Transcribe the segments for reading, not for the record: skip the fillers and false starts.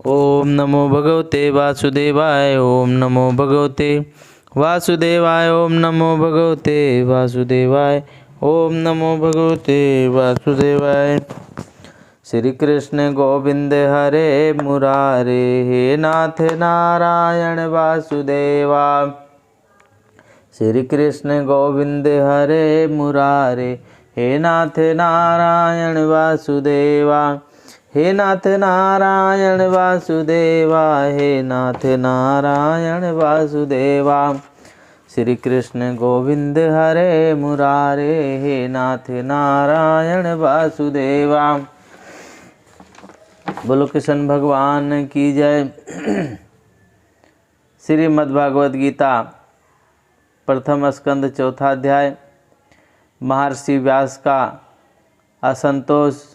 ओम नमो भगवते वासुदेवाय। ओम नमो भगवते वासुदेवाय। ओम नमो भगवते वासुदेवाय। ओम नमो भगवते वासुदेवाय। श्री कृष्ण गोविंद हरे मुरारे, हे नाथ नारायण वासुदेवा। श्री कृष्ण गोविंद हरे मुरारे, हे नाथ नारायण वासुदेवा। हे नाथ नारायण वासुदेवा, हे नाथ नारायण वासुदेवा। श्री कृष्ण गोविंद हरे मुरारे, हे नाथ नारायण वासुदेवा। बोलो कृष्ण भगवान की जय। श्रीमद्भागवत गीता प्रथम स्कंद चौथा अध्याय। महर्षि व्यास का असंतोष।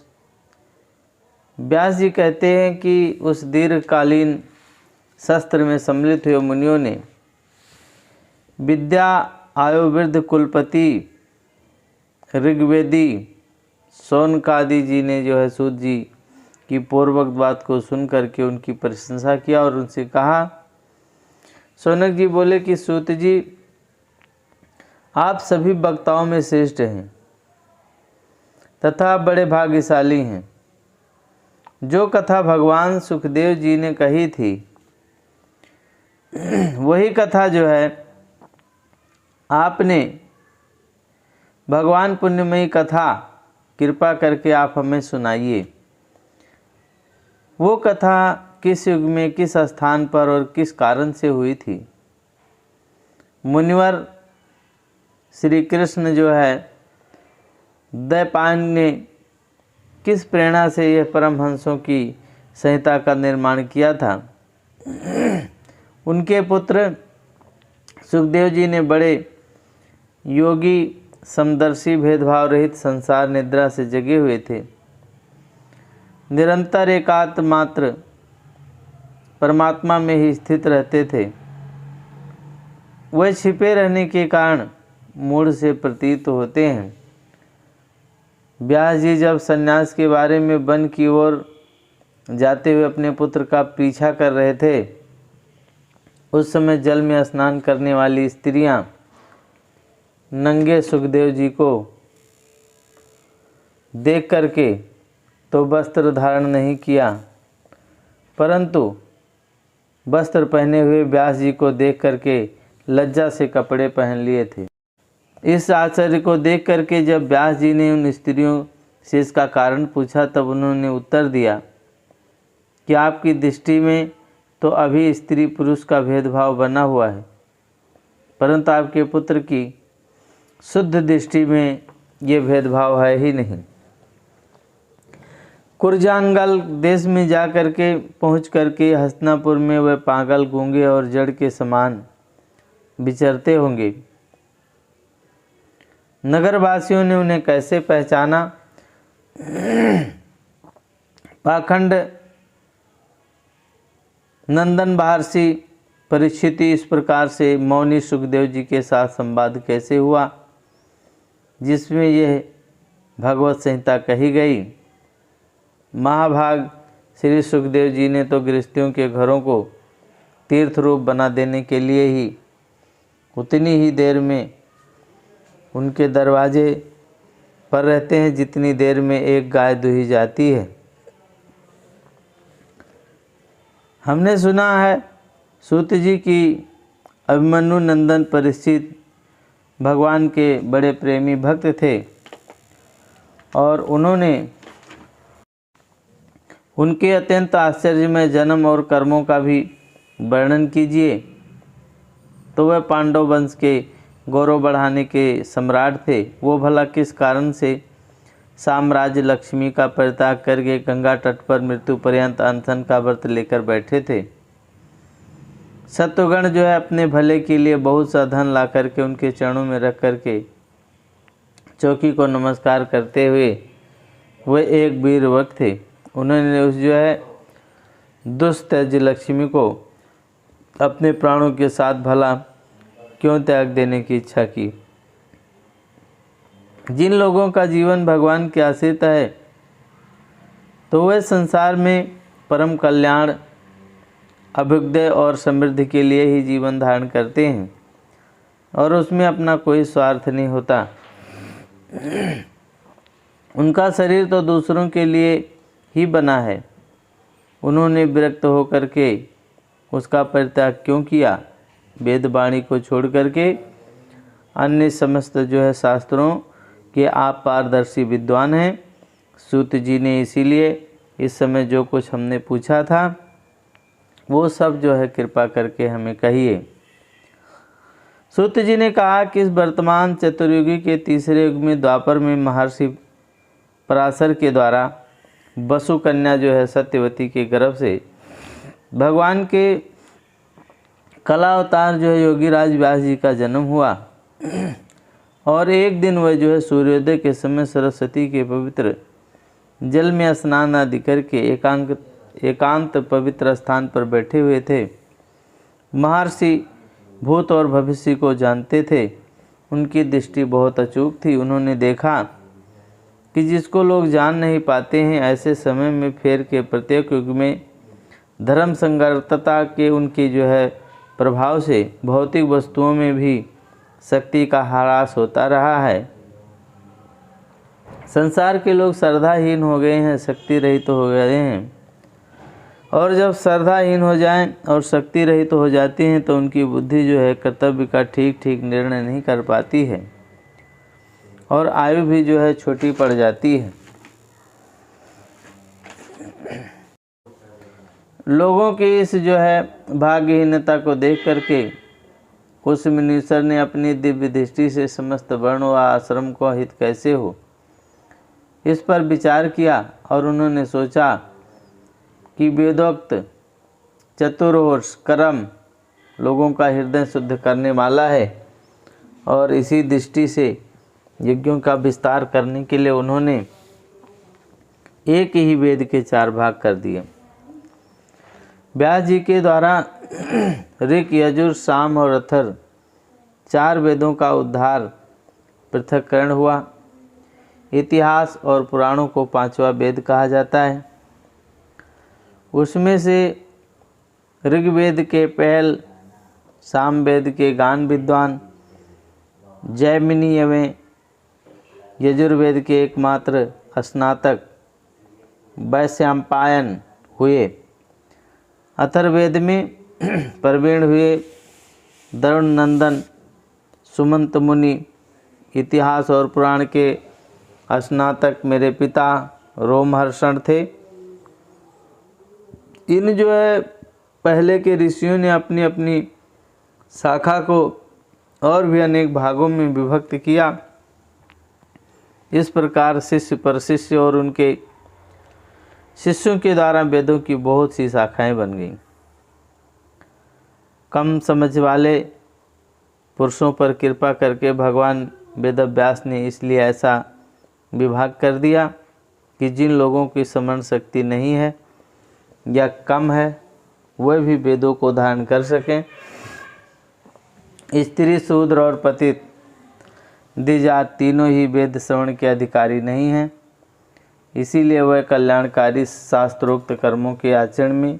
व्यास जी कहते हैं कि उस दीर्घकालीन शस्त्र में सम्मिलित हुए मुनियों ने विद्या आयुर्वेद कुलपति ऋग्वेदी शौनकादि जी ने जो है सूत जी की पूर्वक बात को सुन करके उनकी प्रशंसा किया और उनसे कहा। शौनक जी बोले कि सूत जी, आप सभी वक्ताओं में श्रेष्ठ हैं तथा बड़े भाग्यशाली हैं। जो कथा भगवान सुखदेव जी ने कही थी वही कथा जो है आपने, भगवान पुण्यमयी कथा कृपा करके आप हमें सुनाइए। वो कथा किस युग में, किस स्थान पर और किस कारण से हुई थी। मुनिवर श्री कृष्ण जो है दैपायन ने किस प्रेरणा से यह परमहंसों की संहिता का निर्माण किया था। उनके पुत्र सुखदेव जी ने बड़े योगी समदर्शी भेदभाव रहित संसार निद्रा से जगे हुए थे। निरंतर एकात्मात्र परमात्मा में ही स्थित रहते थे। वह छिपे रहने के कारण मूढ़ से प्रतीत होते हैं। व्यास जी जब सन्यास के बारे में वन की ओर जाते हुए अपने पुत्र का पीछा कर रहे थे, उस समय जल में स्नान करने वाली स्त्रियां नंगे सुखदेव जी को देख करके तो वस्त्र धारण नहीं किया, परंतु वस्त्र पहने हुए व्यास जी को देख करके लज्जा से कपड़े पहन लिए थे। इस आश्चर्य को देख करके जब व्यास जी ने उन स्त्रियों से इसका कारण पूछा, तब उन्होंने उत्तर दिया कि आपकी दृष्टि में तो अभी स्त्री पुरुष का भेदभाव बना हुआ है, परंतु आपके पुत्र की शुद्ध दृष्टि में ये भेदभाव है ही नहीं। कुरजांगल देश में जा करके पहुँच करके हस्तिनापुर में वह पागल, गूंगे और जड़ के समान विचरते होंगे। नगरवासियों ने उन्हें कैसे पहचाना। पाखंड नंदन महर्षि परिस्थिति इस प्रकार से मौनी सुखदेव जी के साथ संवाद कैसे हुआ, जिसमें यह भगवत संहिता कही गई। महाभाग श्री सुखदेव जी ने तो गृहस्थियों के घरों को तीर्थ रूप बना देने के लिए ही उतनी ही देर में उनके दरवाजे पर रहते हैं जितनी देर में एक गाय दुही जाती है। हमने सुना है सूत जी की अभिमन्यु नंदन परीक्षित भगवान के बड़े प्रेमी भक्त थे और उन्होंने उनके अत्यंत आश्चर्यमय जन्म और कर्मों का भी वर्णन कीजिए। तो वह पांडव वंश के गौरव बढ़ाने के सम्राट थे। वो भला किस कारण से साम्राज्य लक्ष्मी का परित्याग करके गंगा तट पर मृत्यु पर्यंत अनशन का व्रत लेकर बैठे थे। शत्रुगण जो है अपने भले के लिए बहुत सा धन ला करके उनके चरणों में रख करके चौकी को नमस्कार करते हुए वे एक वीर वक्त थे। उन्होंने उस जो है दुष्टज लक्ष्मी को अपने प्राणों के साथ भला क्यों त्याग देने की इच्छा की। जिन लोगों का जीवन भगवान के आश्रित है तो वे संसार में परम कल्याण अभ्युदय और समृद्धि के लिए ही जीवन धारण करते हैं और उसमें अपना कोई स्वार्थ नहीं होता। उनका शरीर तो दूसरों के लिए ही बना है। उन्होंने विरक्त होकर के उसका परित्याग क्यों किया? वेद वाणी को छोड़ करके अन्य समस्त शास्त्रों के आप पारदर्शी विद्वान हैं। सूत जी ने इसीलिए इस समय जो कुछ हमने पूछा था वो सब कृपा करके हमें कहिए। सूत जी ने कहा कि इस वर्तमान चतुर्युगी के तीसरे युग में द्वापर में महर्षि पराशर के द्वारा वसु कन्या सत्यवती के गर्भ से भगवान के कला अवतार योगीराज व्यास जी का जन्म हुआ और एक दिन वह सूर्योदय के समय सरस्वती के पवित्र जल में स्नान आदि करके एकांत पवित्र स्थान पर बैठे हुए थे। महर्षि भूत और भविष्य को जानते थे। उनकी दृष्टि बहुत अचूक थी। उन्होंने देखा कि जिसको लोग जान नहीं पाते हैं, ऐसे समय में फेर के प्रत्येक युग में धर्म संगतता के उनकी प्रभाव से भौतिक वस्तुओं में भी शक्ति का ह्रास होता रहा है। संसार के लोग श्रद्धाहीन हो गए हैं, शक्ति रहित हो गए हैं, और जब श्रद्धाहीन हो जाएं और शक्ति रहित हो जाती हैं तो उनकी बुद्धि कर्तव्य का ठीक ठीक निर्णय नहीं कर पाती है और आयु भी छोटी पड़ जाती है। लोगों की इस भाग्यहीनता को देख करके उस मुनीश्वर ने अपनी दिव्य दृष्टि से समस्त वर्ण व आश्रम को हित कैसे हो इस पर विचार किया और उन्होंने सोचा कि वेदोक्त चतुर्वर्ष कर्म लोगों का हृदय शुद्ध करने वाला है और इसी दृष्टि से यज्ञों का विस्तार करने के लिए उन्होंने एक ही वेद के 4 भाग कर दिए। व्यास जी के द्वारा ऋक, यजुर, साम और अथर्व 4 वेदों का उद्धार पृथक्करण हुआ। इतिहास और पुराणों को 5वां वेद कहा जाता है। उसमें से ऋग्वेद के पहल, सामवेद के गान विद्वान जैमिनी में, यजुर्वेद के एकमात्र स्नातक वैशंपायन हुए। अथर्ववेद में प्रवीण हुए दरुण नंदन सुमंत मुनि। इतिहास और पुराण के स्नातक मेरे पिता रोमहर्षण थे। इन पहले के ऋषियों ने अपनी अपनी शाखा को और भी अनेक भागों में विभक्त किया। इस प्रकार शिष्य पर शिष्य और उनके शिष्यों के द्वारा वेदों की बहुत सी शाखाएं बन गईं। कम समझ वाले पुरुषों पर कृपा करके भगवान वेदव्यास ने इसलिए ऐसा विभाग कर दिया कि जिन लोगों की स्मरण शक्ति नहीं है या कम है वह भी वेदों को धारण कर सकें। स्त्री, शूद्र और पतित द्विजात तीनों ही वेद श्रवण के अधिकारी नहीं हैं। इसीलिए वह कल्याणकारी शास्त्रोक्त कर्मों के आचरण में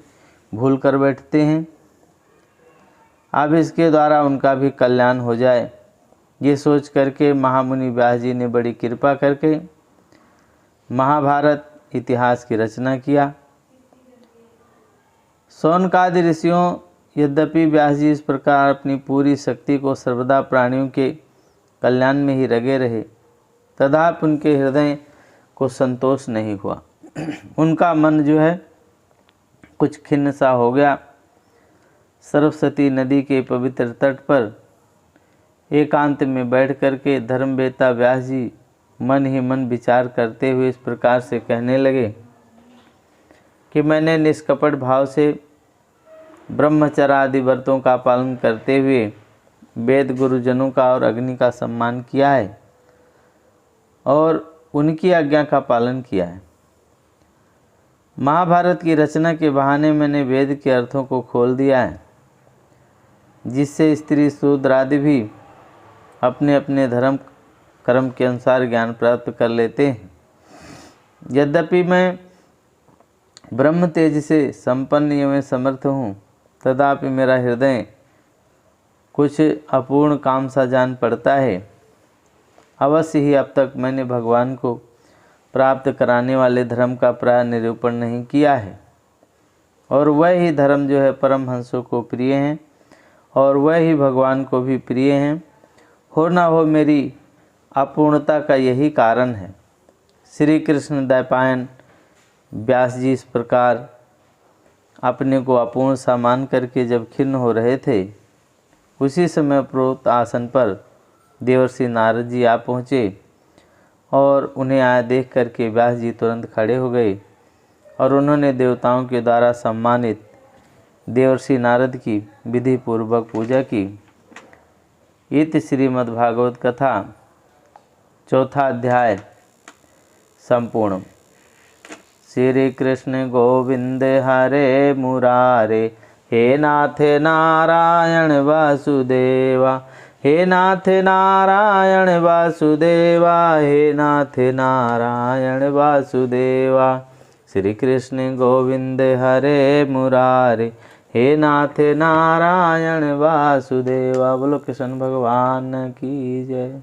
भूल कर बैठते हैं। अब इसके द्वारा उनका भी कल्याण हो जाए, ये सोच करके महामुनि व्यास जी ने बड़ी कृपा करके महाभारत इतिहास की रचना किया। शौनकादि ऋषियों यद्यपि व्यास जी इस प्रकार अपनी पूरी शक्ति को सर्वदा प्राणियों के कल्याण में ही लगे रहे, तथापि उनके हृदय को संतोष नहीं हुआ। उनका मन कुछ खिन्न सा हो गया। सरस्वती नदी के पवित्र तट पर एकांत में बैठ करके धर्मवेत्ता व्यास जी मन ही मन विचार करते हुए इस प्रकार से कहने लगे कि मैंने निष्कपट भाव से ब्रह्मचर्य आदि व्रतों का पालन करते हुए वेद गुरुजनों का और अग्नि का सम्मान किया है और उनकी आज्ञा का पालन किया है। महाभारत की रचना के बहाने मैंने वेद के अर्थों को खोल दिया है, जिससे स्त्री शूद्र आदि भी अपने अपने धर्म कर्म के अनुसार ज्ञान प्राप्त कर लेते हैं। यद्यपि मैं ब्रह्म तेज से संपन्न एवं समर्थ हूँ, तथापि मेरा हृदय कुछ अपूर्ण काम सा जान पड़ता है। अवश्य ही अब तक मैंने भगवान को प्राप्त कराने वाले धर्म का प्राय निरूपण नहीं किया है, और वह ही धर्म जो है परमहंसों को प्रिय हैं और वह ही भगवान को भी प्रिय हैं। हो ना हो मेरी अपूर्णता का यही कारण है। श्री कृष्ण द्वैपायन व्यास जी इस प्रकार अपने को अपूर्ण सा मान करके जब खिन्न हो रहे थे, उसी समय प्रोक्त आसन पर देवर्षि नारद जी आ पहुँचे और उन्हें आया देख करके व्यास जी तुरंत खड़े हो गए और उन्होंने देवताओं के द्वारा सम्मानित देवर्षि नारद की विधि पूर्वक पूजा की। इति श्रीमद्भागवत कथा 4था अध्याय संपूर्ण। श्री कृष्ण गोविंद हरे मुरारे, हे नाथ नारायण वासुदेवा, हे नाथ नारायण वासुदेवा, हे नाथ नारायण वासुदेवा। श्री कृष्ण गोविंद हरे मुरारे, हे नाथ नारायण वासुदेवा। बोलो कृष्ण भगवान की जय।